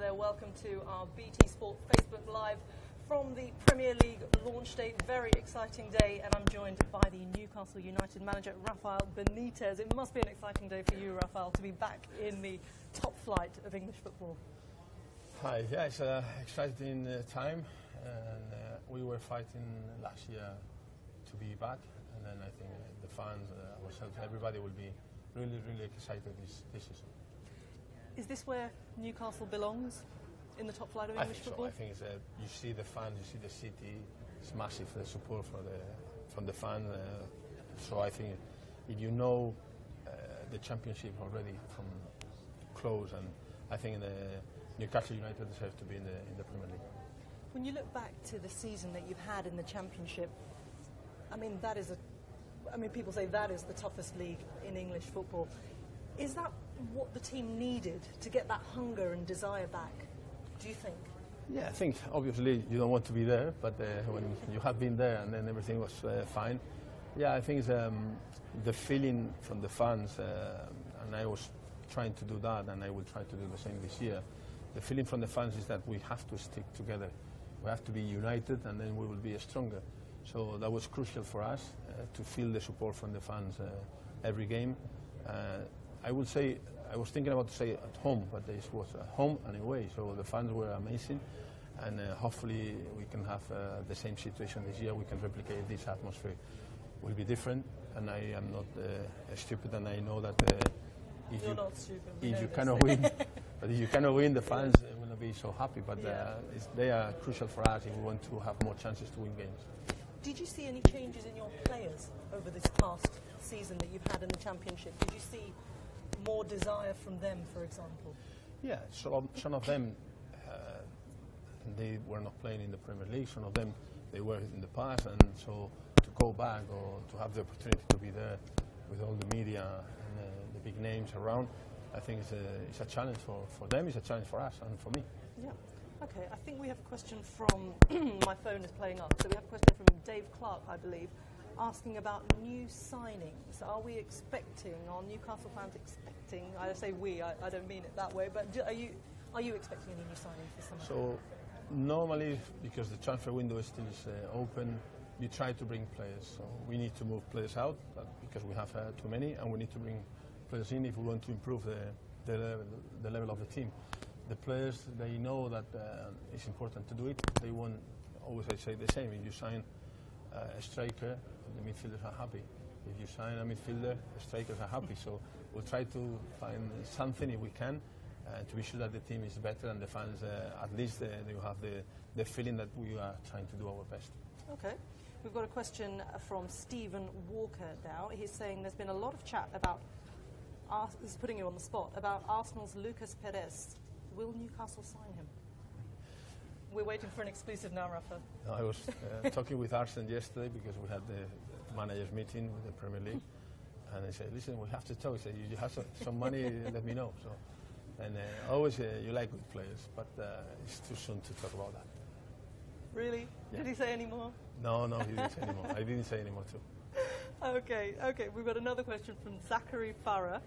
there, welcome to our BT Sport Facebook Live from the Premier League launch day. Very exciting day, and I'm joined by the Newcastle United manager, Rafa Benitez. It must be an exciting day for you, Rafa, to be back in the top flight of English football. Hi, yeah, it's an exciting time, and we were fighting last year to be back, and then I think the fans, ourselves, everybody will be really excited this season. Is this where Newcastle belongs, in the top flight of English football? I think it's, you see the fans, you see the city, it's massive support from the fans. So I think if you know the championship already from close, and I think Newcastle United deserves to be in the Premier League. When you look back to the season that you've had in the championship, I mean, people say that is the toughest league in English football. Is that what the team needed to get that hunger and desire back, do you think? Yeah, I think obviously you don't want to be there, but when you have been there and then everything was fine, yeah, I think it's the feeling from the fans, and I was trying to do that, and I will try to do the same this year. The feeling from the fans is that we have to stick together. We have to be united, and then we will be stronger. So that was crucial for us to feel the support from the fans every game. I would say, I was thinking about to say at home, but this was at home and away. So the fans were amazing, and hopefully we can have the same situation this year. We can replicate this atmosphere. Will be different, and I am not stupid, and I know that if you cannot win, but if you cannot win, the fans will not be so happy. But they are crucial for us if we want to have more chances to win games. Did you see any changes in your players over this past season that you've had in the Championship? Did you see more desire from them, for example? Yeah, some of them, they were not playing in the Premier League. Some of them, they were in the past, and so to go back or to have the opportunity to be there with all the media and the big names around, I think it's a challenge for them, it's a challenge for us and for me. Yeah. Okay, I think we have a question from, my phone is playing up, so we have a question from Dave Clark, I believe, asking about new signings. Are we expecting, are Newcastle fans expecting, I say we, I don't mean it that way, but are you expecting any new signings this summer? So normally, because the transfer window is still open, you try to bring players. So we need to move players out because we have too many, and we need to bring players in if we want to improve the level of the team. The players, they know that it's important to do it. They won't always say the same. If you sign a striker, the midfielders are happy. If you sign a midfielder, the strikers are happy. So we'll try to find something if we can to be sure that the team is better, and the fans, at least they will have the feeling that we are trying to do our best. Okay. We've got a question from Stephen Walker now. He's saying there's been a lot of chat about, he's putting you on the spot, about Arsenal's Lucas Perez. Will Newcastle sign him? We're waiting for an exclusive now, Rafa. No, I was talking with Arsene yesterday because we had the managers meeting with the Premier League, and they said, listen, we have to talk. He said, you have some money, let me know. So, and always you like good players, but it's too soon to talk about that. Really? Yeah. Did he say any more? No, he didn't say any more. I didn't say any more too. Okay. We've got another question from Zachary Farah.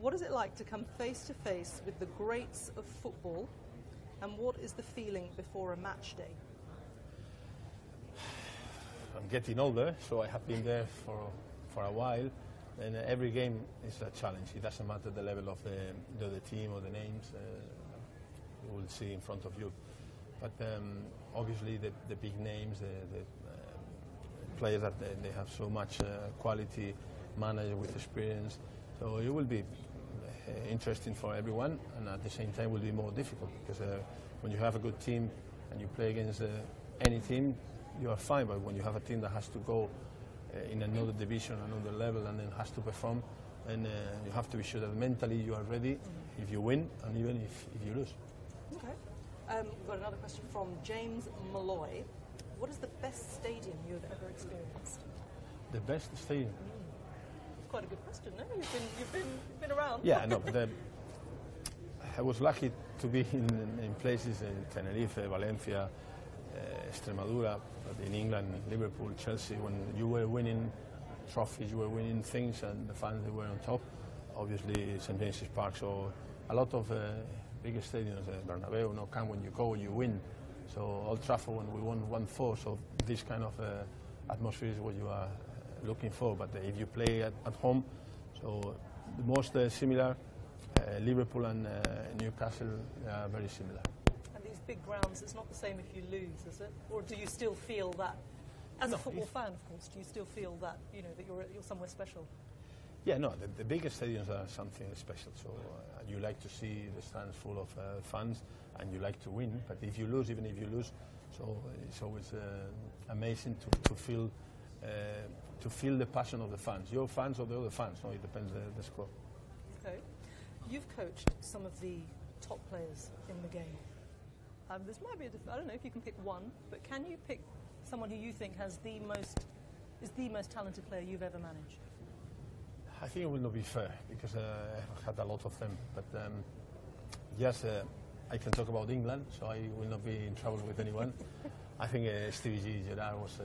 What is it like to come face to face with the greats of football, and what is the feeling before a match day? I'm getting older, so I have been there for a while, and every game is a challenge. It doesn't matter the level of the team or the names you will see in front of you. But obviously the big names, the players that they have so much quality, manager with experience. So it will be interesting for everyone, and at the same time will be more difficult because when you have a good team and you play against any team, you are fine. But when you have a team that has to go in another division, another level, and then has to perform, then you have to be sure that mentally you are ready if you win and even if you lose. Okay. We've got another question from James Malloy. What is the best stadium you have ever experienced? The best stadium? Quite a good question, no? You've been around. Yeah, no, but I was lucky to be in places in Tenerife, Valencia, Extremadura, but in England, Liverpool, Chelsea, when you were winning trophies, you were winning things, and the fans they were on top. Obviously, St James's Park, so a lot of biggest stadiums, Bernabeu, No Camp, when you go, you win. So Old Trafford, when we won 1-4, so this kind of atmosphere is what you are looking for. But if you play at home, so the most similar, Liverpool and Newcastle are very similar. And these big grounds, it's not the same if you lose, is it? Or do you still feel that, as a football fan, of course, do you still feel that, you know, that you're somewhere special? Yeah, no, the biggest stadiums are something special. So you like to see the stands full of fans, and you like to win. But if you lose, even if you lose, so it's always amazing to feel the passion of the fans. Your fans or the other fans? No, it depends the score. Okay, you've coached some of the top players in the game. This might be I don't know if you can pick one, but can you pick someone who you think is the most talented player you've ever managed? I think it will not be fair because I've had a lot of them. But yes, I can talk about England, so I will not be in trouble with anyone. I think Stevie G. Gerrard was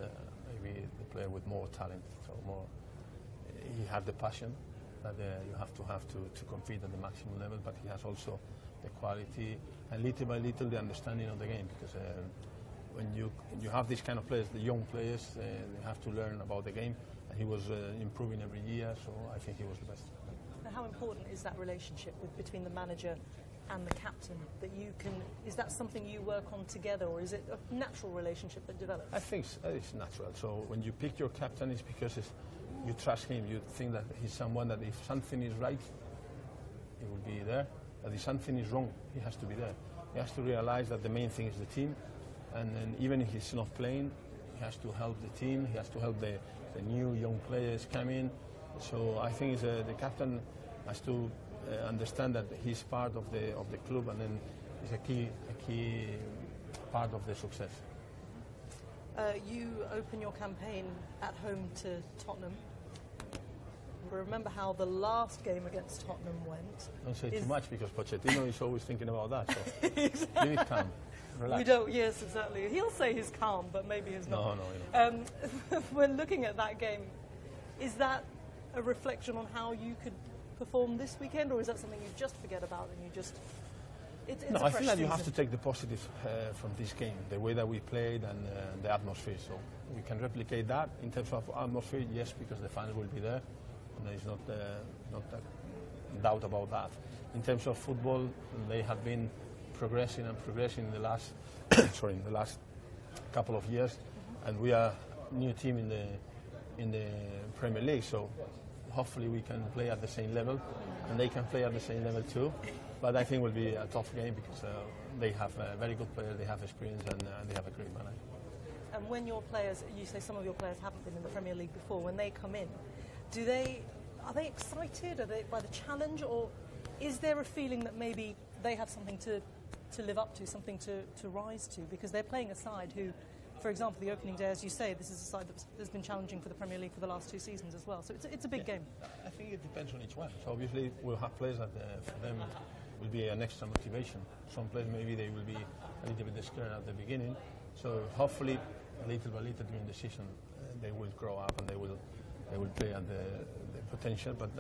maybe the player with more talent. So he had the passion that you have to compete at the maximum level, but he has also the quality and little by little the understanding of the game. Because when you have these kind of players, the young players, they have to learn about the game. And he was improving every year, so I think he was the best. And how important is that relationship between the manager and the captain? Is that something you work on together, or is it a natural relationship that develops? I think it's natural. So when you pick your captain, it's because you trust him. You think that he's someone that if something is right, he will be there. But if something is wrong, he has to be there. He has to realize that the main thing is the team, and even if he's not playing, he has to help the team. He has to help the new young players coming. So I think the captain has to understand that he's part of the club, and then he's a key part of the success. You open your campaign at home to Tottenham. Remember how the last game against Tottenham went. Don't say too much because Pochettino is always thinking about that. So exactly. Leave it calm. Relax. We don't. Yes, exactly. He'll say he's calm, but maybe he's not. No. When looking at that game, is that a reflection on how you could perform this weekend, or is that something you just forget about and you just? It's no, a I fresh think that you season. have to take the positives from this game, the way that we played and the atmosphere. So we can replicate that in terms of atmosphere, yes, because the fans will be there, and there is not a doubt about that. In terms of football, they have been progressing in the last in the last couple of years, and we are a new team in the Premier League. So hopefully we can play at the same level, and they can play at the same level too. But I think it will be a tough game because they have very good players, they have experience, and they have a great manager. And when your players, you say some of your players haven't been in the Premier League before, when they come in, are they excited? Are they by the challenge, or is there a feeling that maybe they have something to live up to, something to rise to? Because they're playing a side who, for example, the opening day, as you say, this is a side that's been challenging for the Premier League for the last 2 seasons as well. So it's a big game. I think it depends on each one. So obviously we'll have players that for them will be an extra motivation. Some players maybe they will be a little bit scared at the beginning. So hopefully, little by little during the season, they will grow up and they will play at the potential. But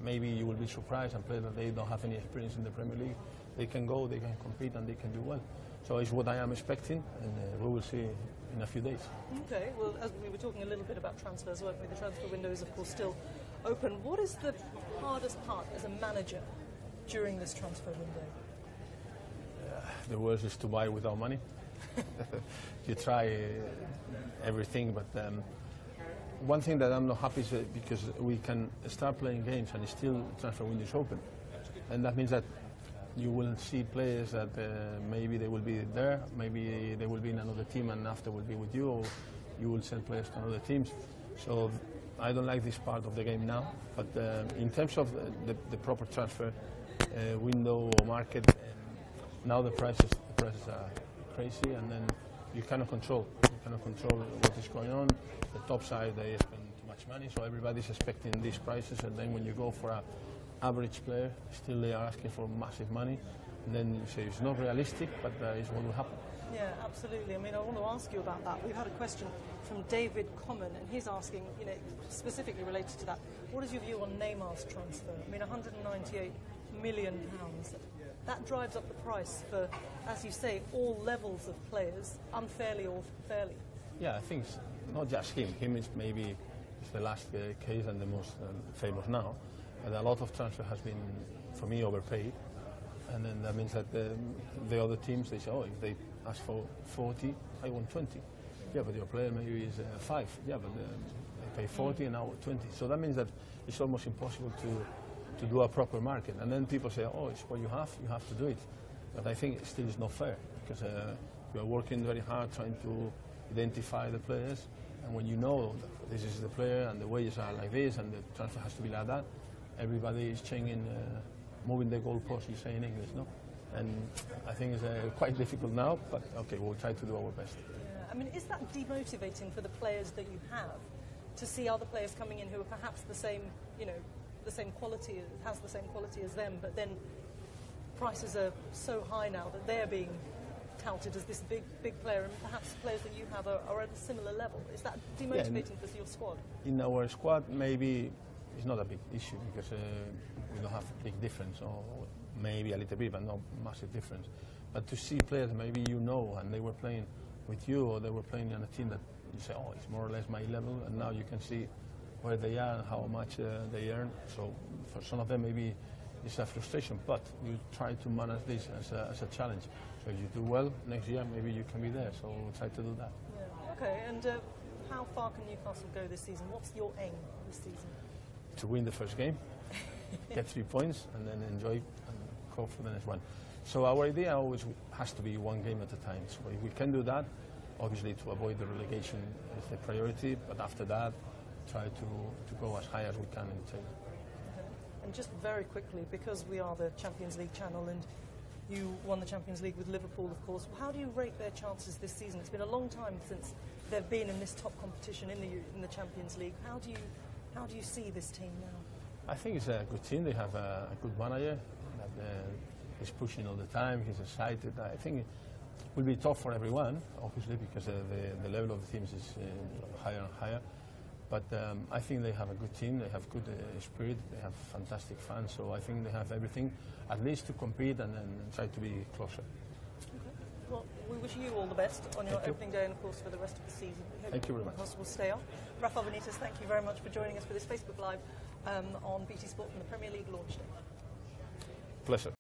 maybe you will be surprised and players that they don't have any experience in the Premier League. They can go, they can compete, and they can do well. So it's what I am expecting, and we will see in a few days. Okay, well, as we were talking a little bit about transfers, weren't we? The transfer window is, of course, still open. What is the hardest part as a manager during this transfer window? The worst is to buy without money. You try everything, but one thing that I'm not happy is because we can start playing games and still the transfer window is open. And that means that you will see players that maybe they will be there, maybe they will be in another team and after will be with you, or you will send players to other teams. So I don't like this part of the game now. But in terms of the proper transfer window or market, now the prices are crazy, and then you cannot control. You cannot control what is going on. The top side, they spend too much money, so everybody's expecting these prices, and then when you go for an average player, still they are asking for massive money, and then you say it's not realistic, but it's what will happen. Yeah, absolutely. I mean, I want to ask you about that. We've had a question from David Common, and he's asking, specifically related to that, what is your view on Neymar's transfer? I mean, £198 million. that drives up the price for, as you say, all levels of players, unfairly or fairly. Yeah, I think it's not just him. Him is maybe the last case and the most famous now. And a lot of transfer has been, for me, overpaid. And then that means that the other teams, they say, oh, if they ask for 40, I want 20. Yeah, but your player maybe is 5. Yeah, but they pay 40 and now 20. So that means that it's almost impossible to do a proper market. And then people say, oh, it's what you have to do it. But I think it still is not fair, because you are working very hard trying to identify the players, and when you know that this is the player and the wages are like this and the transfer has to be like that, everybody is changing, moving the goalposts, you say in English, no? And I think it's quite difficult now, but okay, we'll try to do our best. Yeah. I mean, is that demotivating for the players that you have to see other players coming in who are perhaps the same, the same quality, has the same quality as them, but then prices are so high now that they're being touted as this big player, and perhaps the players that you have are at a similar level? Is that demotivating for your squad? In our squad, maybe it's not a big issue, because we don't have a big difference, or maybe a little bit, but not massive difference. But to see players maybe and they were playing with you, or they were playing in a team that you say, oh, it's more or less my level, and now you can see where they are and how much they earn. So for some of them maybe it's a frustration, but you try to manage this as a challenge. So if you do well next year, maybe you can be there. So we'll try to do that. Yeah. Okay, and how far can Newcastle go this season? What's your aim this season? To win the first game, get 3 points, and then enjoy and hope for the next one. So our idea always has to be one game at a time. So if we can do that, obviously to avoid the relegation is the priority, but after that, try to go as high as we can in the table. And just very quickly, because we are the Champions League channel and you won the Champions League with Liverpool, of course, how do you rate their chances this season? It's been a long time since they've been in this top competition in the Champions League. How do you see this team now? I think it's a good team. They have a good manager that is pushing all the time. He's excited. I think it will be tough for everyone, obviously, because the level of the teams is higher and higher. But I think they have a good team, they have good spirit, they have fantastic fans, so I think they have everything, at least to compete and then try to be closer. Okay. Well, we wish you all the best on your opening day and, of course, for the rest of the season. Thank you very much. Newcastle will stay on. Rafa Benitez, thank you very much for joining us for this Facebook Live on BT Sport from the Premier League launch day. Pleasure.